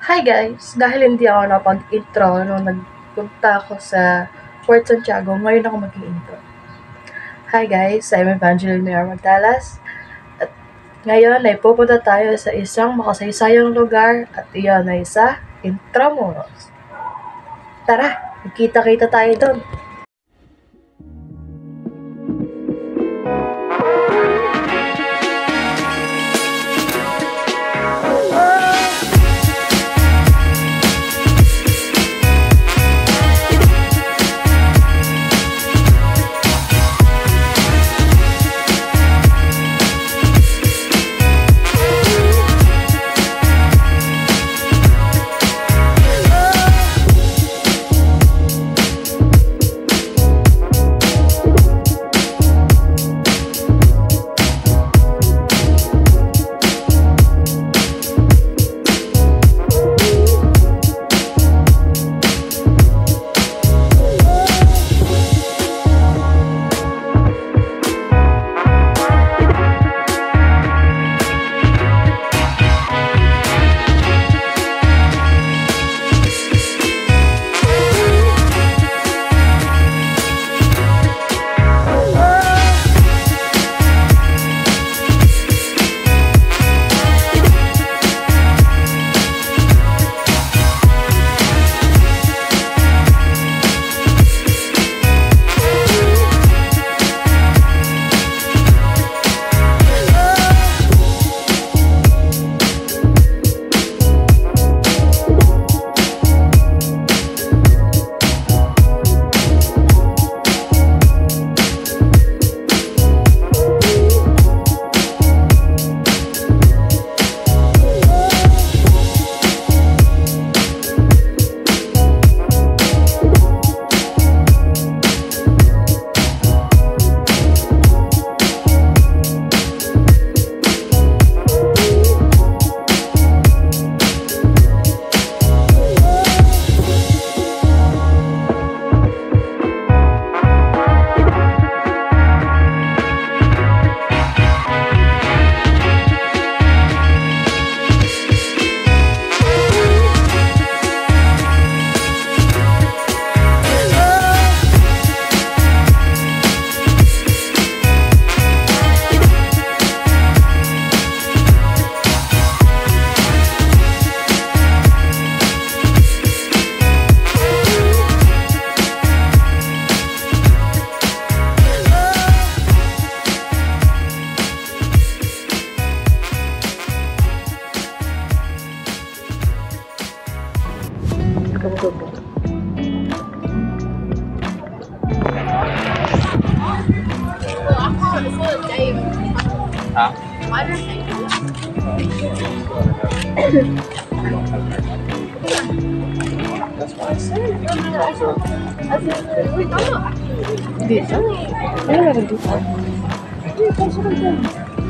Hi guys! Dahil hindi ako napag-intro nung nagpunta ako sa Fort Santiago, ngayon ako mag-intro. Hi guys! I'm Evangeline Mayor Magdalas. At ngayon ay pupunta tayo sa isang makasaysayang lugar at iyon ay sa Intramuros. Tara! Magkita-kita tayo doon!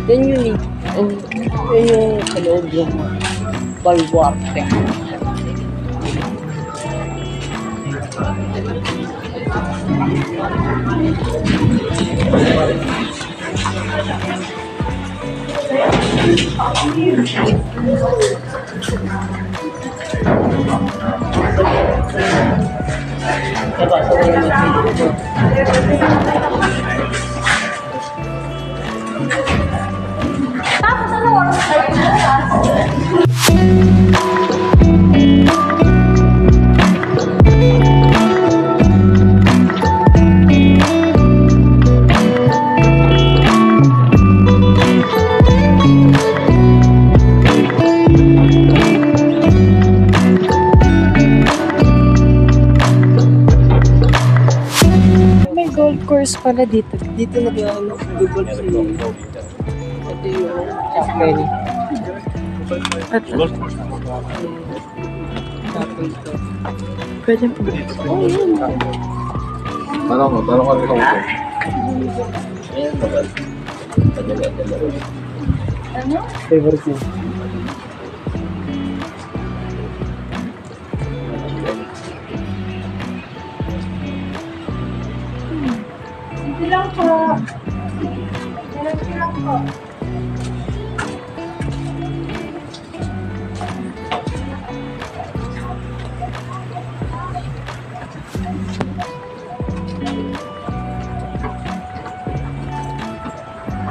Yan yun eh. Yan yung sa loob yung baluarte. Tapos ano oras tayo bukas? Course pala dito. Dito nag-google si ito yung chapel. At pwede po. Oh, yun. Tanong ka rin ako. Ayan, ano? Favorite mo? Ilang po. Ilang po.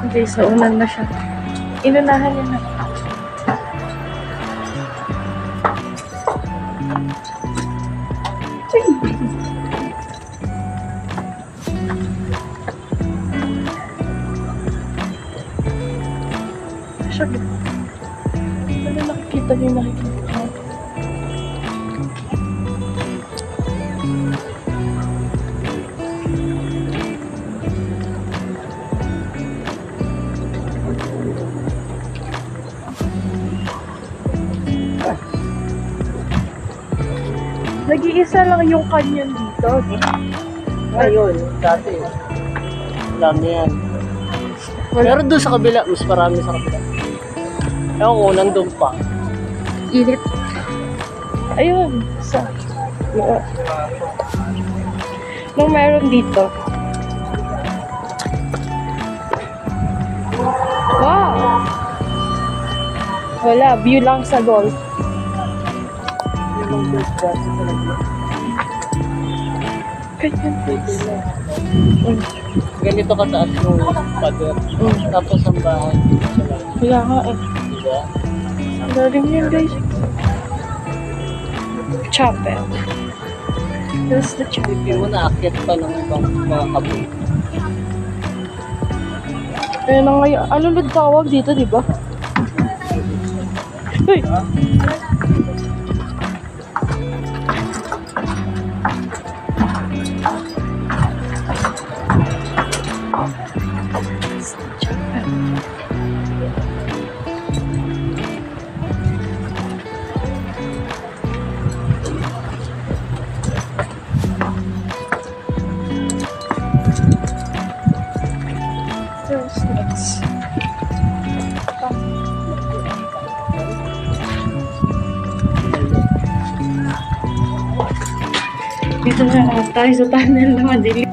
Okay, so unan na siya. Inunahan niya na. Siya. Ano nakikita niyo nakikita ko? Nag-iisa lang yung canyon dito, di? Ngayon, dati. Alam niya yan. Pero doon sa kabila, mas marami sa kabila. Ewan ko, nandun pa. Init. Ayun. Sa... Nung meron dito. Wow! Wala, view lang sa golf. Yung golf dati talaga. Ganyan Pwede na. Ganito kataas yung pader. Tapos ang bahay dito sa lahat. Kaya nga eh. Diba? Ang galing yun guys. Chapel. That's the chapel. Hindi mo naakyat pa ng ibang mga kapit. Ayun na ngayon. Ano lud tawag dito, di ba? Uy! That's the chapel. What's next? Dito na naman tayo sa tunnel na madilim.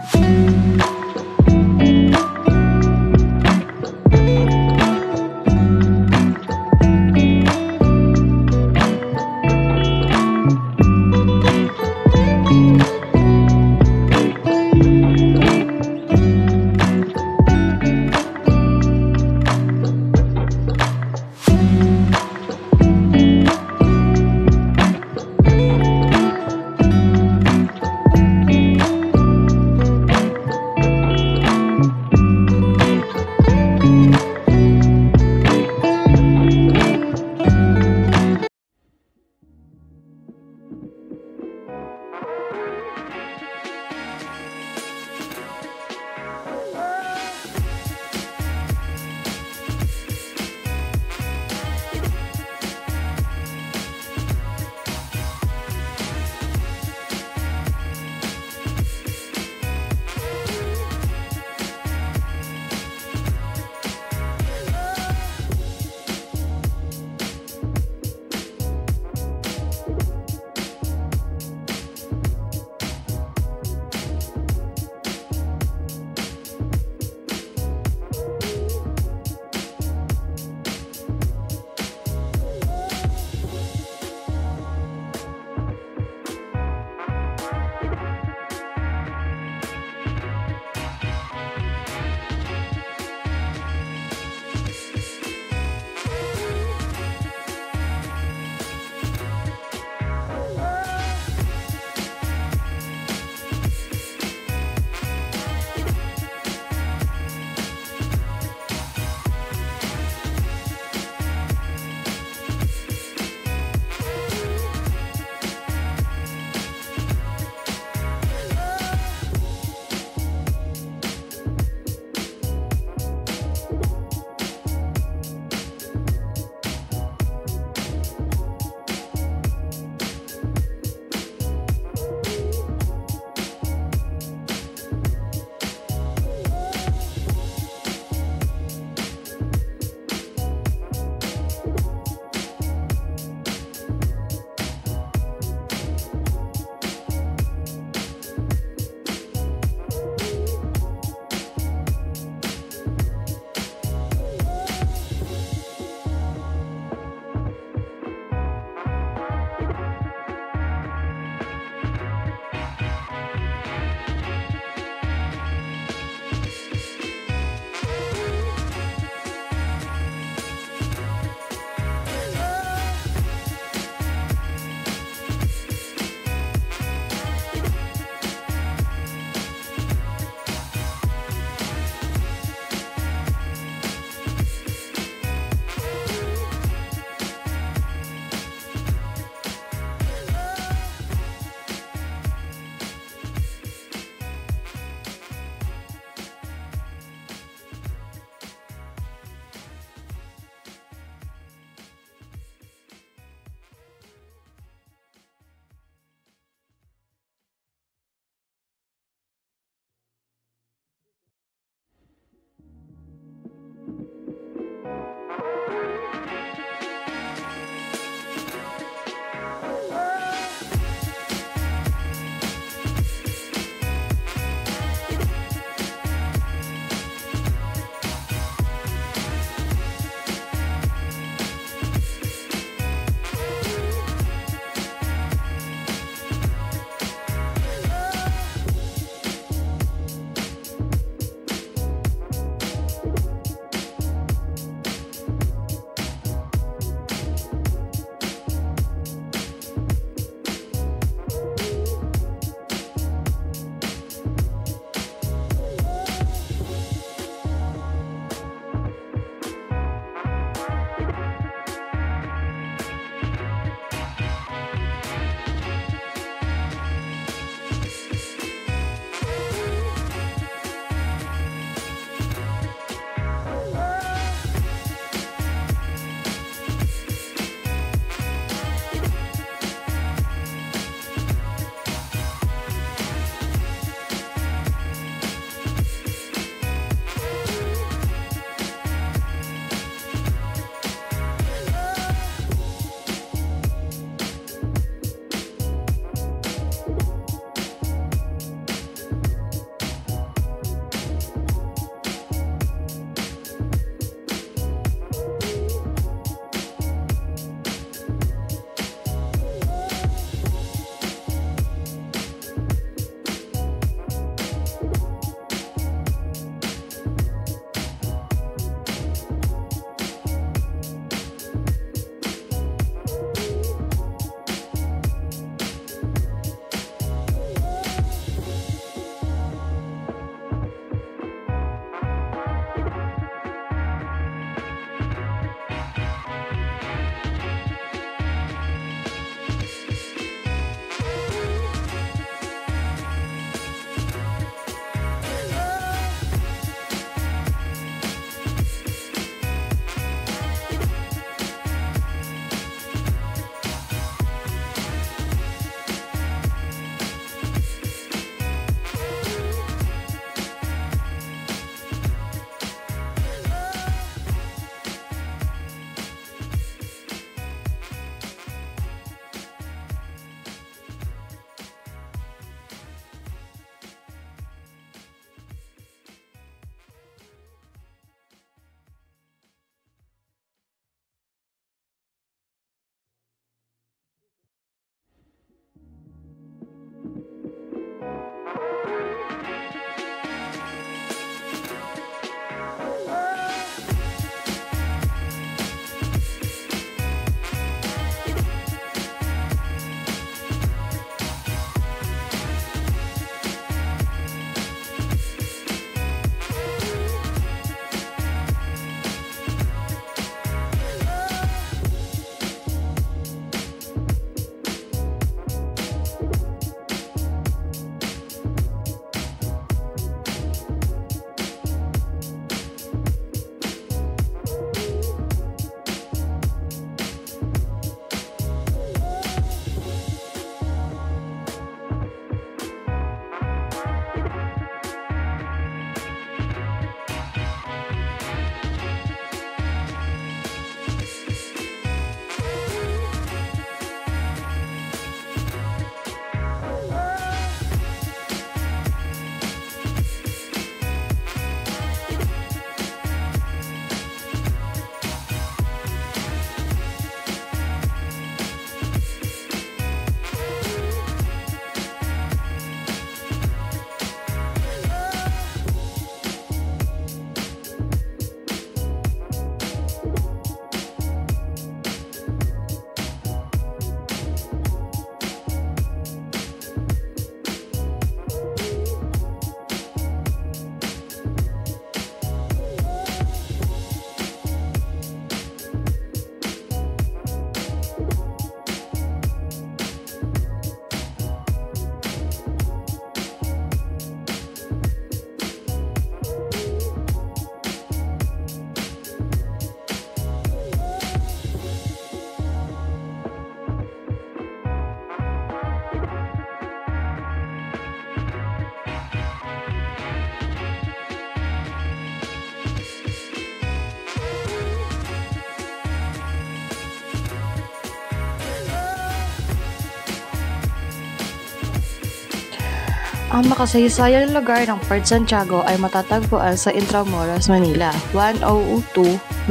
Ang makasaysayang lugar ng Port Santiago ay matatagpuan sa Intramuros, Manila, 1002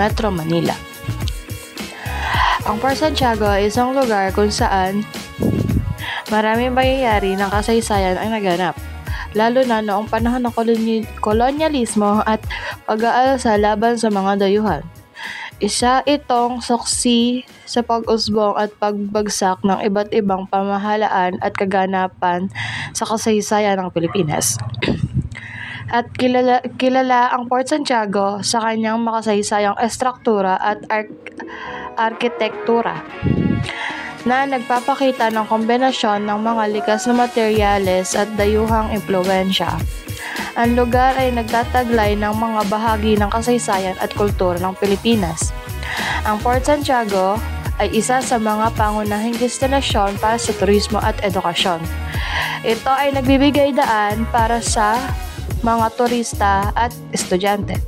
Metro Manila. Ang Port Santiago ay isang lugar kung saan maraming pangyayari ng kasaysayan ang naganap, lalo na noong panahon ng kolonyalismo at pag-aalsa laban sa mga dayuhan. Isa itong saksi sa pag-usbong at pagbagsak ng iba't ibang pamahalaan at kaganapan sa kasaysayan ng Pilipinas. At kilala ang Port Santiago sa kanyang makasaysayang estruktura at arkitektura na nagpapakita ng kombinasyon ng mga likas na materyales at dayuhang impluwensya. Ang lugar ay nagtataglay ng mga bahagi ng kasaysayan at kultura ng Pilipinas. Ang Port Santiago ay isa sa mga pangunahing destinasyon para sa turismo at edukasyon. Ito ay nagbibigay daan para sa mga turista at estudyante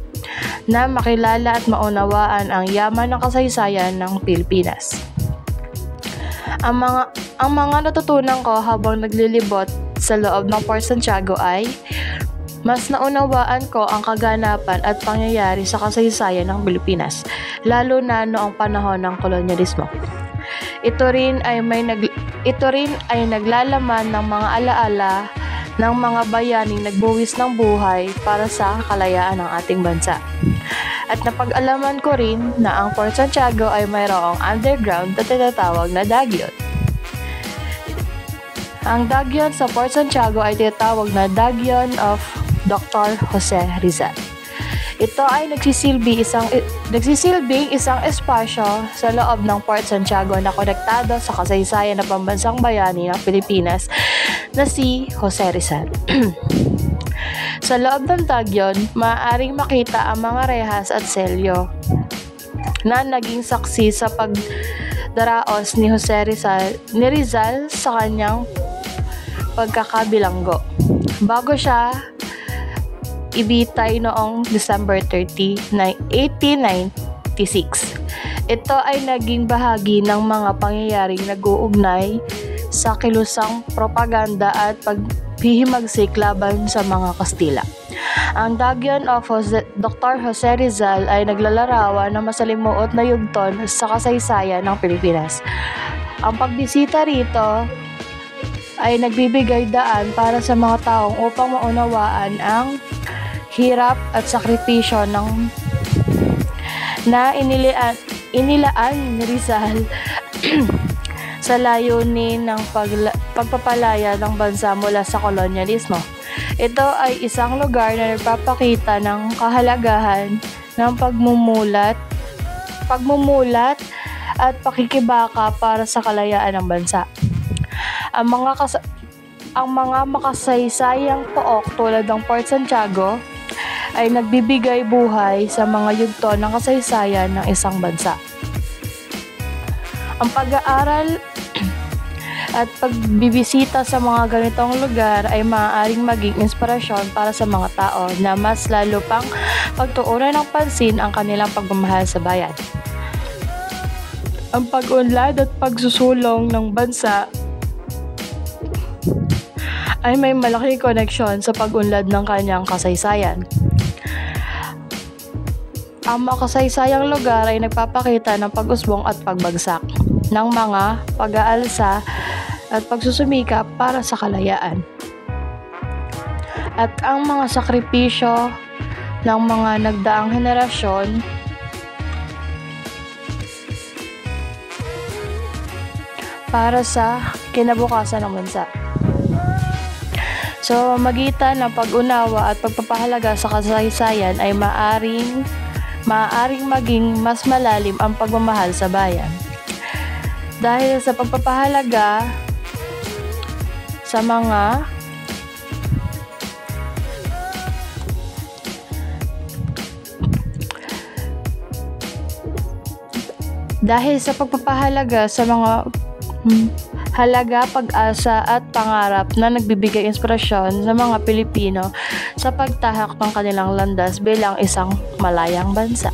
na makilala at maunawaan ang yaman ng kasaysayan ng Pilipinas. Ang mga natutunan ko habang naglilibot sa loob ng Port Santiago ay mas naunawaan ko ang kaganapan at pangyayari sa kasaysayan ng Pilipinas, lalo na noong panahon ng kolonyalismo. Ito rin ay naglalaman ng mga alaala ng mga bayaning nagbuwis ng buhay para sa kalayaan ng ating bansa. At napag-alaman ko rin na ang Port Santiago ay mayroong underground na tinatawag na Dagyon. Ang Dagyon sa Port Santiago ay tinatawag na Dagyon of Dr. Jose Rizal. Ito ay nagsisilbing isang espasyo sa loob ng Port Santiago na konektado sa kasaysayan ng pambansang bayani ng Pilipinas na si Jose Rizal. Sa loob ng Dagyon, maaaring makita ang mga rehas at selyo na naging saksi sa pagdaraos ni Rizal sa kanyang pagkakabilanggo bago siya ibitay noong December 30, 1896. Ito ay naging bahagi ng mga pangyayaring nag-uugnay sa kilusang propaganda at paghihimagsik laban sa mga Kastila. Ang Dagyon of Dr. Jose Rizal ay naglalarawan ng masalimuot na yugton sa kasaysayan ng Pilipinas. Ang pagbisita rito ay nagbibigay daan para sa mga taong upang maunawaan ang hirap at sakripisyo na inilaan ni Rizal sa layunin ng pagpapalaya ng bansa mula sa kolonyalismo. Ito ay isang lugar na nagpapakita ng kahalagahan ng pagmumulat at pakikibaka para sa kalayaan ng bansa. Ang mga makasaysayang pook tulad ng Port Santiago ay nagbibigay buhay sa mga yugto ng kasaysayan ng isang bansa. Ang pag-aaral at pagbibisita sa mga ganitong lugar ay maaaring maging inspirasyon para sa mga tao na mas lalo pang pagtuunan ng pansin ang kanilang pagmamahal sa bayan. Ang pag-unlad at pagsusulong ng bansa ay may malaking koneksyon sa pag-unlad ng kanyang kasaysayan. Ang makasaysayang lugar ay nagpapakita ng pag-usbong at pagbagsak ng mga pag-aalsa at pagsusumikap para sa kalayaan. At ang mga sakripisyo ng mga nagdaang henerasyon para sa kinabukasan ng bansa. So, magitan ng pag-unawa at pagpapahalaga sa kasaysayan ay maaring maging mas malalim ang pagmamahal sa bayan. Dahil sa pagpapahalaga sa mga halaga, pag-asa at pangarap na nagbibigay inspirasyon sa mga Pilipino sa pagtahak ng kanilang landas bilang isang malayang bansa.